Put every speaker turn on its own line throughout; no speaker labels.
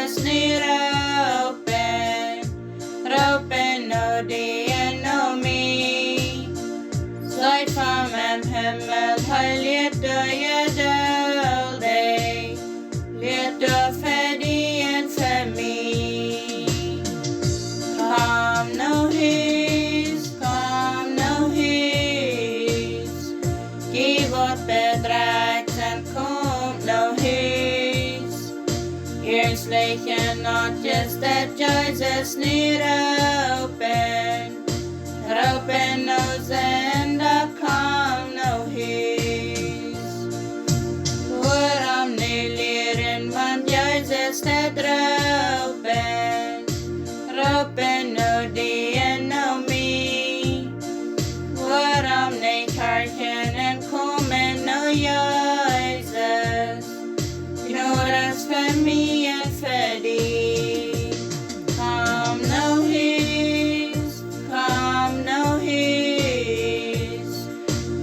Jesus ni ropen no dig no mig. Slöjd fram en himmel, höjligt och geduld dig, let och färdigen för mig. Kom no his, giv åt bedräkten, kom no his. Enslichen not just that Jesus ni ropen nos ända kom no his. Waarom ni leren van Jesus det ropen no die en no me. Waarom ni karken en komen no Jesus. Joras för mig en för dig. Kom no his,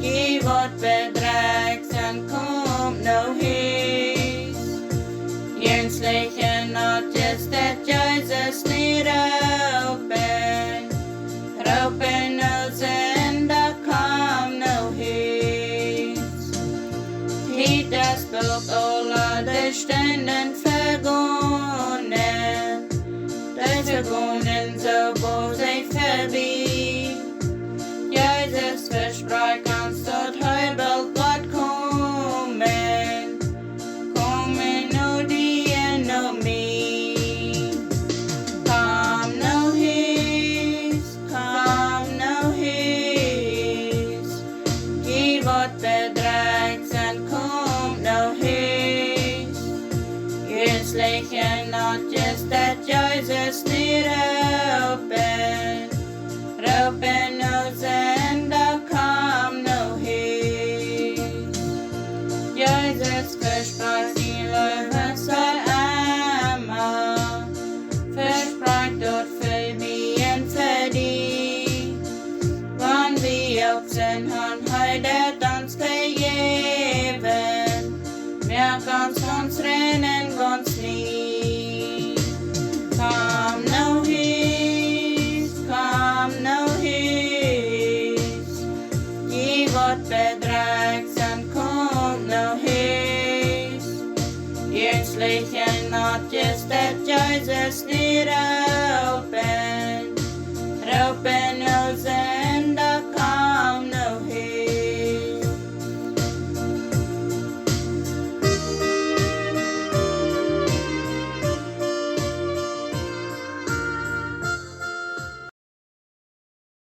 giv åt bedräkten, kom no his. Enslichen not just that Jesus ni ropen nos ända kom no his. Tidas bok alla de stunden förgången, så går sig förbi. Jesus versprach han stod höjbelt vad kommer no die no me. Kom no his, giv åt bedräkten, kom no his. Enslichen not just that Jesus ni ropen nos ända kom no his. Jesus versprach sin löften versprach dort för mig en för dig. Wann vi också han höjdet hans geben, merkans hans rennen gons ni. Kom no his, giv åt bedräkten, kom no his. Enslichen not just that Jesus ni